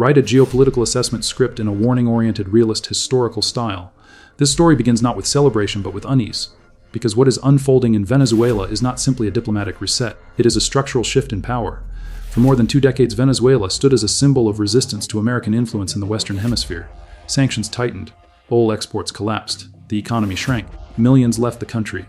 Write a geopolitical assessment script in a warning-oriented, realist, historical style. This story begins not with celebration but with unease, because what is unfolding in Venezuela is not simply a diplomatic reset, it is a structural shift in power. For more than 2 decades, Venezuela stood as a symbol of resistance to American influence in the Western Hemisphere. Sanctions tightened, oil exports collapsed, the economy shrank, millions left the country.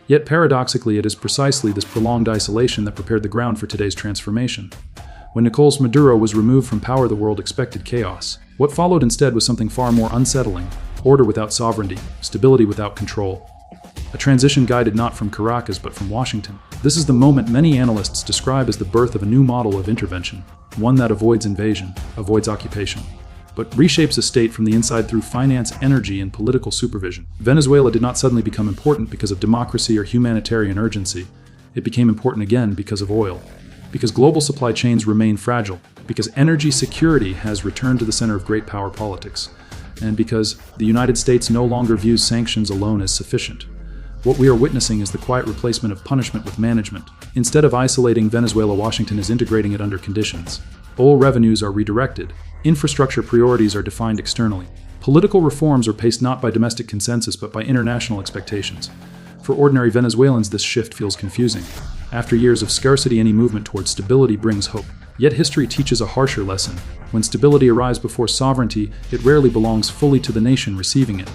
Yet paradoxically, it is precisely this prolonged isolation that prepared the ground for today's transformation. When Nicolás Maduro was removed from power, the world expected chaos. What followed instead was something far more unsettling: order without sovereignty, stability without control. A transition guided not from Caracas but from Washington. This is the moment many analysts describe as the birth of a new model of intervention, one that avoids invasion, avoids occupation, but reshapes a state from the inside through finance, energy, and political supervision. Venezuela did not suddenly become important because of democracy or humanitarian urgency. It became important again because of oil, because global supply chains remain fragile, because energy security has returned to the center of great power politics, and because the United States no longer views sanctions alone as sufficient. What we are witnessing is the quiet replacement of punishment with management. Instead of isolating Venezuela, Washington is integrating it under conditions. Oil revenues are redirected. Infrastructure priorities are defined externally. Political reforms are paced not by domestic consensus but by international expectations. For ordinary Venezuelans, this shift feels confusing. After years of scarcity, any movement towards stability brings hope. Yet history teaches a harsher lesson. When stability arrives before sovereignty, it rarely belongs fully to the nation receiving it.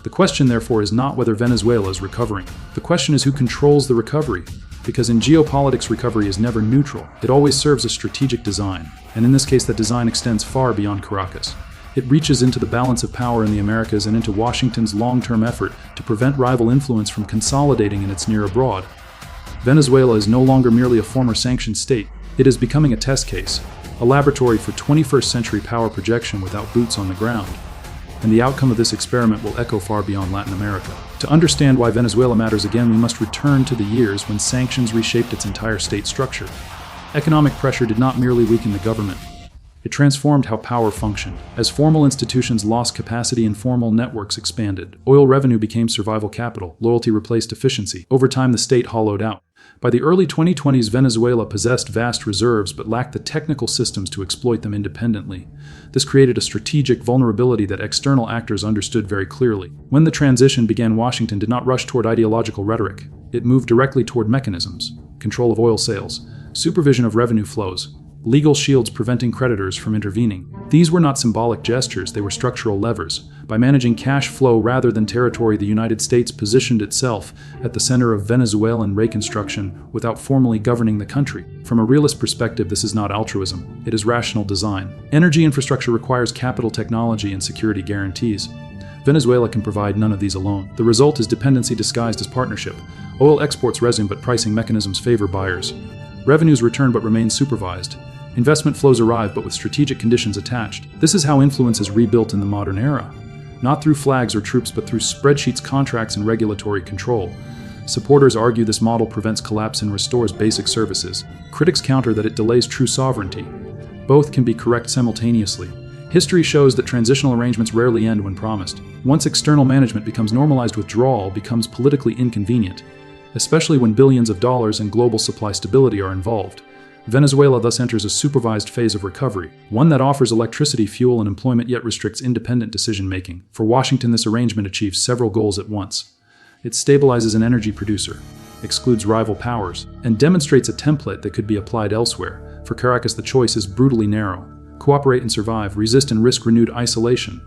The question, therefore, is not whether Venezuela is recovering. The question is who controls the recovery. Because in geopolitics, recovery is never neutral. It always serves a strategic design. And in this case, that design extends far beyond Caracas. It reaches into the balance of power in the Americas and into Washington's long-term effort to prevent rival influence from consolidating in its near abroad. Venezuela is no longer merely a former sanctioned state. It is becoming a test case, a laboratory for 21st century power projection without boots on the ground. And the outcome of this experiment will echo far beyond Latin America. To understand why Venezuela matters again, we must return to the years when sanctions reshaped its entire state structure. Economic pressure did not merely weaken the government. It transformed how power functioned. As formal institutions lost capacity, informal networks expanded. Oil revenue became survival capital. Loyalty replaced efficiency. Over time, the state hollowed out. By the early 2020s, Venezuela possessed vast reserves but lacked the technical systems to exploit them independently. This created a strategic vulnerability that external actors understood very clearly. When the transition began, Washington did not rush toward ideological rhetoric. It moved directly toward mechanisms: control of oil sales, supervision of revenue flows, legal shields preventing creditors from intervening. These were not symbolic gestures, they were structural levers. By managing cash flow rather than territory, the United States positioned itself at the center of Venezuelan reconstruction without formally governing the country. From a realist perspective, this is not altruism, it is rational design. Energy infrastructure requires capital, technology, and security guarantees. Venezuela can provide none of these alone. The result is dependency disguised as partnership. Oil exports resume, but pricing mechanisms favor buyers. Revenues return but remain supervised. Investment flows arrive but with strategic conditions attached. This is how influence is rebuilt in the modern era. Not through flags or troops but through spreadsheets, contracts, and regulatory control. Supporters argue this model prevents collapse and restores basic services. Critics counter that it delays true sovereignty. Both can be correct simultaneously. History shows that transitional arrangements rarely end when promised. Once external management becomes normalized, withdrawal becomes politically inconvenient, especially when billions of dollars and global supply stability are involved. Venezuela thus enters a supervised phase of recovery, one that offers electricity, fuel, and employment yet restricts independent decision-making. For Washington, this arrangement achieves several goals at once. It stabilizes an energy producer, excludes rival powers, and demonstrates a template that could be applied elsewhere. For Caracas, the choice is brutally narrow: cooperate and survive, resist and risk renewed isolation.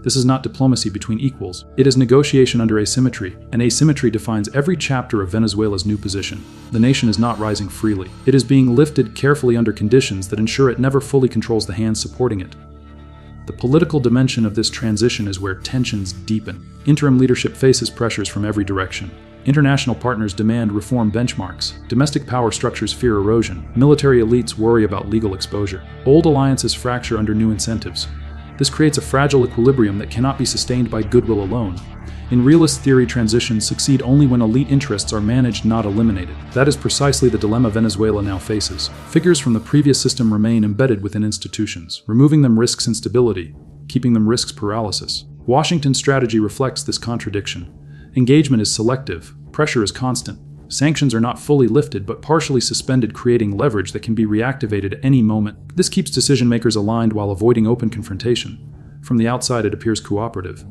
This is not diplomacy between equals. It is negotiation under asymmetry, and asymmetry defines every chapter of Venezuela's new position. The nation is not rising freely. It is being lifted carefully under conditions that ensure it never fully controls the hands supporting it. The political dimension of this transition is where tensions deepen. Interim leadership faces pressures from every direction. International partners demand reform benchmarks. Domestic power structures fear erosion. Military elites worry about legal exposure. Old alliances fracture under new incentives. This creates a fragile equilibrium that cannot be sustained by goodwill alone. In realist theory, transitions succeed only when elite interests are managed, not eliminated. That is precisely the dilemma Venezuela now faces. Figures from the previous system remain embedded within institutions. Removing them risks instability, keeping them risks paralysis. Washington's strategy reflects this contradiction. Engagement is selective, pressure is constant. Sanctions are not fully lifted but partially suspended, creating leverage that can be reactivated at any moment. This keeps decision-makers aligned while avoiding open confrontation. From the outside, it appears cooperative.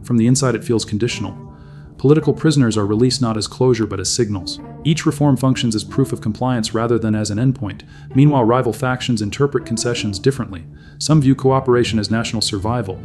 From the inside, it feels conditional. Political prisoners are released not as closure but as signals. Each reform functions as proof of compliance rather than as an endpoint. Meanwhile, rival factions interpret concessions differently. Some view cooperation as national survival.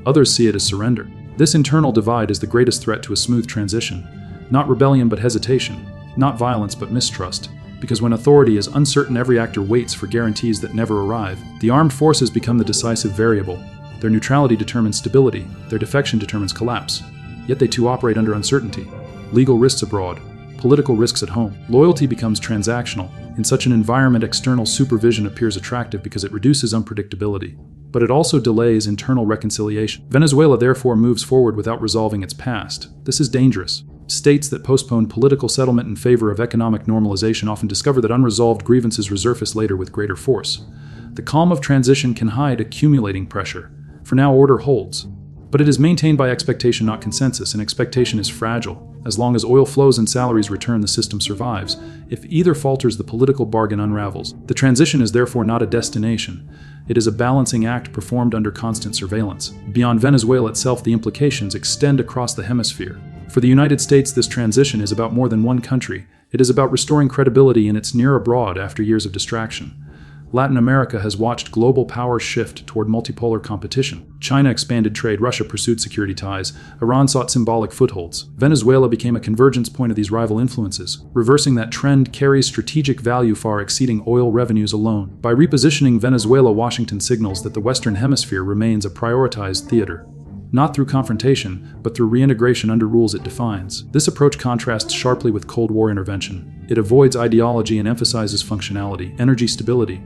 Others see it as surrender. This internal divide is the greatest threat to a smooth transition. Not rebellion but hesitation. Not violence but mistrust. Because when authority is uncertain, every actor waits for guarantees that never arrive. The armed forces become the decisive variable. Their neutrality determines stability. Their defection determines collapse. Yet they too operate under uncertainty. Legal risks abroad, political risks at home. Loyalty becomes transactional. In such an environment, external supervision appears attractive because it reduces unpredictability. But it also delays internal reconciliation. Venezuela therefore moves forward without resolving its past. This is dangerous. States that postpone political settlement in favor of economic normalization often discover that unresolved grievances resurface later with greater force. The calm of transition can hide accumulating pressure. For now, order holds. But it is maintained by expectation, not consensus, and expectation is fragile. As long as oil flows and salaries return, the system survives. If either falters, the political bargain unravels. The transition is therefore not a destination. It is a balancing act performed under constant surveillance. Beyond Venezuela itself, the implications extend across the hemisphere. For the United States, this transition is about more than one country. It is about restoring credibility in its near abroad after years of distraction. Latin America has watched global power shift toward multipolar competition. China expanded trade, Russia pursued security ties, Iran sought symbolic footholds. Venezuela became a convergence point of these rival influences. Reversing that trend carries strategic value far exceeding oil revenues alone. By repositioning Venezuela, Washington signals that the Western Hemisphere remains a prioritized theater. Not through confrontation, but through reintegration under rules it defines. This approach contrasts sharply with Cold War intervention. It avoids ideology and emphasizes functionality, energy stability,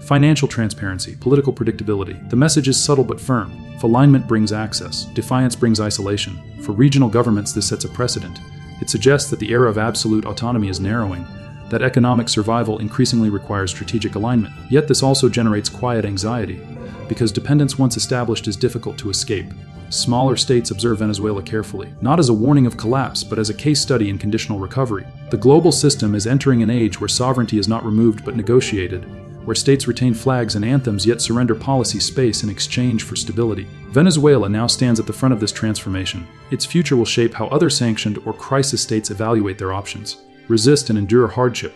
financial transparency, political predictability. The message is subtle but firm. If alignment brings access, defiance brings isolation. For regional governments, this sets a precedent. It suggests that the era of absolute autonomy is narrowing, that economic survival increasingly requires strategic alignment. Yet this also generates quiet anxiety, because dependence once established is difficult to escape. Smaller states observe Venezuela carefully, not as a warning of collapse, but as a case study in conditional recovery. The global system is entering an age where sovereignty is not removed but negotiated, where states retain flags and anthems yet surrender policy space in exchange for stability. Venezuela now stands at the front of this transformation. Its future will shape how other sanctioned or crisis states evaluate their options, resist and endure hardship,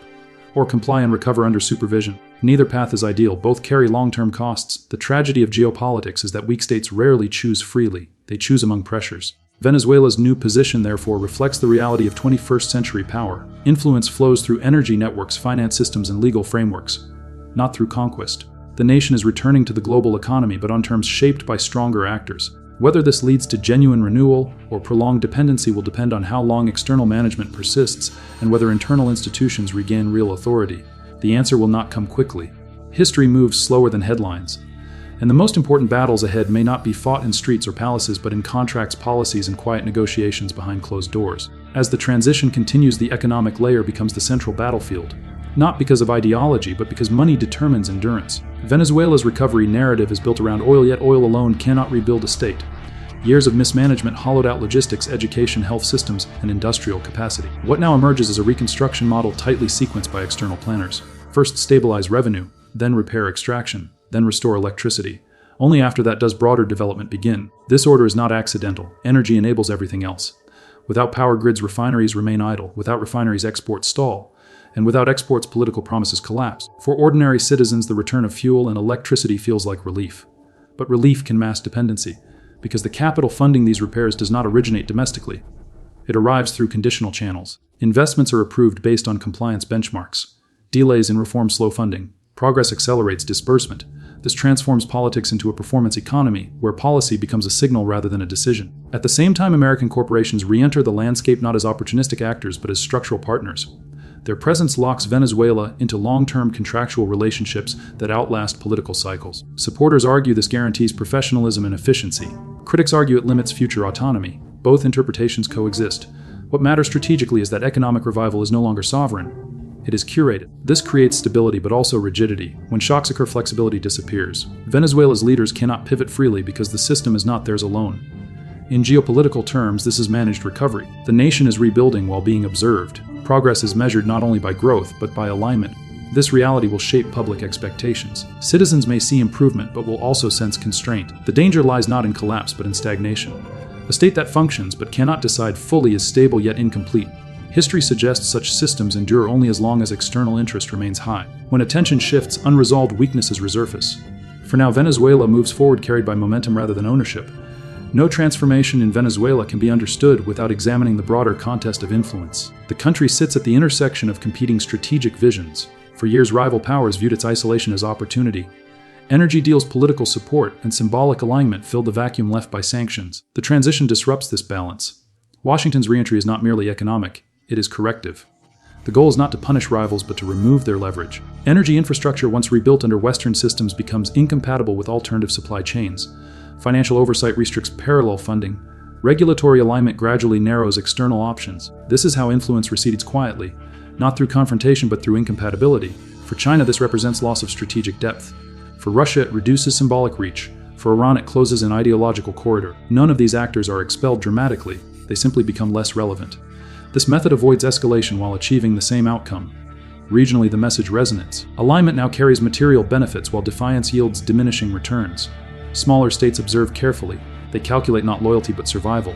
or comply and recover under supervision. Neither path is ideal, both carry long-term costs. The tragedy of geopolitics is that weak states rarely choose freely, they choose among pressures. Venezuela's new position, therefore, reflects the reality of 21st century power. Influence flows through energy networks, finance systems, and legal frameworks, not through conquest. The nation is returning to the global economy, but on terms shaped by stronger actors. Whether this leads to genuine renewal or prolonged dependency will depend on how long external management persists and whether internal institutions regain real authority. The answer will not come quickly. History moves slower than headlines, and the most important battles ahead may not be fought in streets or palaces, but in contracts, policies, and quiet negotiations behind closed doors. As the transition continues, the economic layer becomes the central battlefield. Not because of ideology, but because money determines endurance. Venezuela's recovery narrative is built around oil, yet oil alone cannot rebuild a state. Years of mismanagement hollowed out logistics, education, health systems, and industrial capacity. What now emerges is a reconstruction model tightly sequenced by external planners. First stabilize revenue, then repair extraction, then restore electricity. Only after that does broader development begin. This order is not accidental. Energy enables everything else. Without power grids, refineries remain idle. Without refineries, exports stall. And without exports, political promises collapse. For ordinary citizens, the return of fuel and electricity feels like relief. But relief can mask dependency, because the capital funding these repairs does not originate domestically. It arrives through conditional channels. Investments are approved based on compliance benchmarks. Delays in reform slow funding. Progress accelerates disbursement. This transforms politics into a performance economy, where policy becomes a signal rather than a decision. At the same time, American corporations re-enter the landscape not as opportunistic actors, but as structural partners. Their presence locks Venezuela into long-term contractual relationships that outlast political cycles. Supporters argue this guarantees professionalism and efficiency. Critics argue it limits future autonomy. Both interpretations coexist. What matters strategically is that economic revival is no longer sovereign. It is curated. This creates stability but also rigidity. When shocks occur, flexibility disappears. Venezuela's leaders cannot pivot freely because the system is not theirs alone. In geopolitical terms, this is managed recovery. The nation is rebuilding while being observed. Progress is measured not only by growth, but by alignment. This reality will shape public expectations. Citizens may see improvement, but will also sense constraint. The danger lies not in collapse, but in stagnation. A state that functions but cannot decide fully is stable yet incomplete. History suggests such systems endure only as long as external interest remains high. When attention shifts, unresolved weaknesses resurface. For now, Venezuela moves forward carried by momentum rather than ownership. No transformation in Venezuela can be understood without examining the broader contest of influence. The country sits at the intersection of competing strategic visions. For years, rival powers viewed its isolation as opportunity. Energy deals, political support, and symbolic alignment filled the vacuum left by sanctions. The transition disrupts this balance. Washington's reentry is not merely economic, it is corrective. The goal is not to punish rivals, but to remove their leverage. Energy infrastructure, once rebuilt under Western systems, becomes incompatible with alternative supply chains. Financial oversight restricts parallel funding. Regulatory alignment gradually narrows external options. This is how influence recedes quietly, not through confrontation but through incompatibility. For China, this represents loss of strategic depth. For Russia, it reduces symbolic reach. For Iran, it closes an ideological corridor. None of these actors are expelled dramatically, they simply become less relevant. This method avoids escalation while achieving the same outcome. Regionally, the message resonates. Alignment now carries material benefits while defiance yields diminishing returns. Smaller states observe carefully. They calculate not loyalty but survival.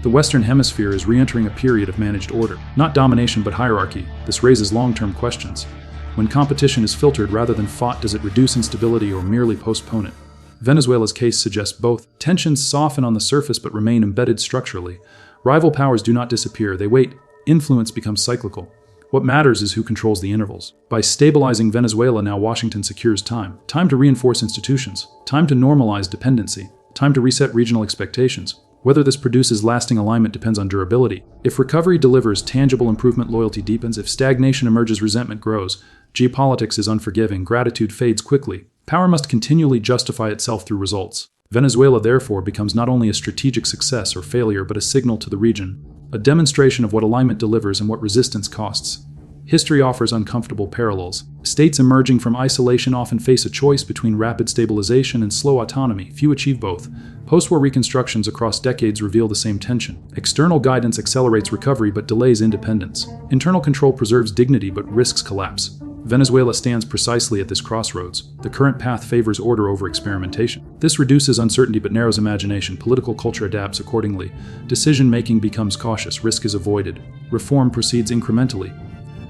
The Western Hemisphere is re-entering a period of managed order. Not domination but hierarchy. This raises long-term questions. When competition is filtered rather than fought, does it reduce instability or merely postpone it? Venezuela's case suggests both. Tensions soften on the surface but remain embedded structurally. Rival powers do not disappear, they wait. Influence becomes cyclical. What matters is who controls the intervals. By stabilizing Venezuela now, Washington secures time. Time to reinforce institutions. Time to normalize dependency. Time to reset regional expectations. Whether this produces lasting alignment depends on durability. If recovery delivers tangible improvement, loyalty deepens. If stagnation emerges, resentment grows. Geopolitics is unforgiving. Gratitude fades quickly. Power must continually justify itself through results. Venezuela, therefore, becomes not only a strategic success or failure, but a signal to the region. A demonstration of what alignment delivers and what resistance costs. History offers uncomfortable parallels. States emerging from isolation often face a choice between rapid stabilization and slow autonomy. Few achieve both. Post-war reconstructions across decades reveal the same tension. External guidance accelerates recovery but delays independence. Internal control preserves dignity but risks collapse. Venezuela stands precisely at this crossroads. The current path favors order over experimentation. This reduces uncertainty but narrows imagination. Political culture adapts accordingly. Decision-making becomes cautious. Risk is avoided. Reform proceeds incrementally.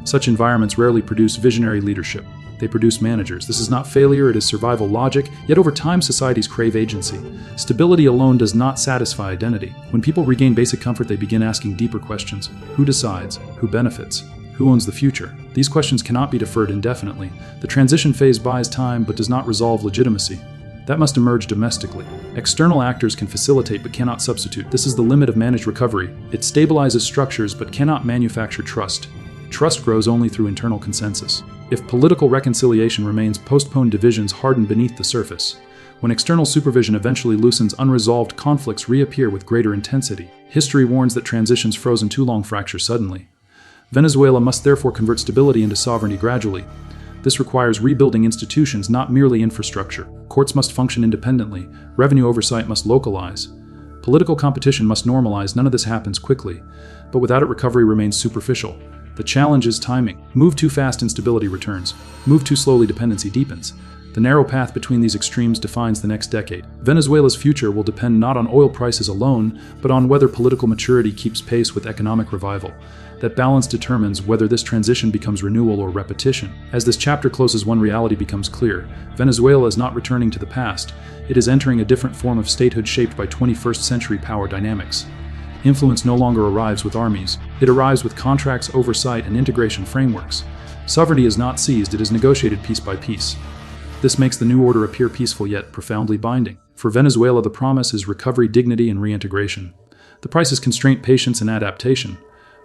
Such environments rarely produce visionary leadership. They produce managers. This is not failure, it is survival logic, yet over time societies crave agency. Stability alone does not satisfy identity. When people regain basic comfort, they begin asking deeper questions. Who decides? Who benefits? Who owns the future? These questions cannot be deferred indefinitely. The transition phase buys time but does not resolve legitimacy. That must emerge domestically. External actors can facilitate but cannot substitute. This is the limit of managed recovery. It stabilizes structures but cannot manufacture trust. Trust grows only through internal consensus. If political reconciliation remains, postponed divisions harden beneath the surface. When external supervision eventually loosens, unresolved conflicts reappear with greater intensity. History warns that transitions frozen too long fracture suddenly. Venezuela must therefore convert stability into sovereignty gradually. This requires rebuilding institutions, not merely infrastructure. Courts must function independently. Revenue oversight must localize. Political competition must normalize. None of this happens quickly, but without it, recovery remains superficial. The challenge is timing. Move too fast, instability returns. Move too slowly, dependency deepens. The narrow path between these extremes defines the next decade. Venezuela's future will depend not on oil prices alone, but on whether political maturity keeps pace with economic revival. That balance determines whether this transition becomes renewal or repetition. As this chapter closes, one reality becomes clear. Venezuela is not returning to the past. It is entering a different form of statehood shaped by 21st century power dynamics. Influence no longer arrives with armies. It arrives with contracts, oversight, and integration frameworks. Sovereignty is not seized, it is negotiated piece by piece. This makes the new order appear peaceful yet profoundly binding. For Venezuela, the promise is recovery, dignity, and reintegration. The price is constraint, patience, and adaptation.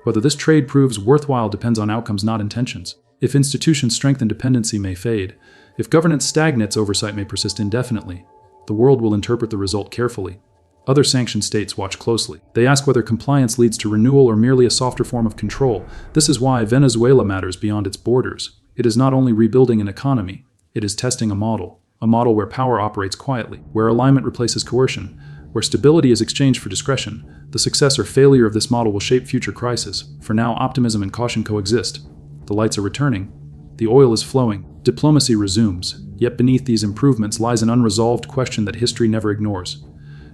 Whether this trade proves worthwhile depends on outcomes, not intentions. If institutions strengthen, dependency may fade. If governance stagnates, oversight may persist indefinitely. The world will interpret the result carefully. Other sanctioned states watch closely. They ask whether compliance leads to renewal or merely a softer form of control. This is why Venezuela matters beyond its borders. It is not only rebuilding an economy, it is testing a model where power operates quietly, where alignment replaces coercion, where stability is exchanged for discretion. The success or failure of this model will shape future crises. For now, optimism and caution coexist. The lights are returning. The oil is flowing. Diplomacy resumes. Yet beneath these improvements lies an unresolved question that history never ignores.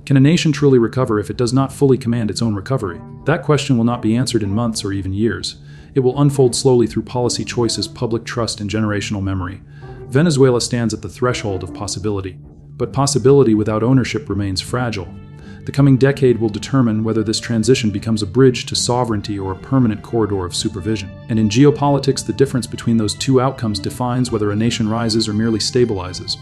Can a nation truly recover if it does not fully command its own recovery? That question will not be answered in months or even years. It will unfold slowly through policy choices, public trust, and generational memory. Venezuela stands at the threshold of possibility. But possibility without ownership remains fragile. The coming decade will determine whether this transition becomes a bridge to sovereignty or a permanent corridor of supervision. And in geopolitics, the difference between those two outcomes defines whether a nation rises or merely stabilizes.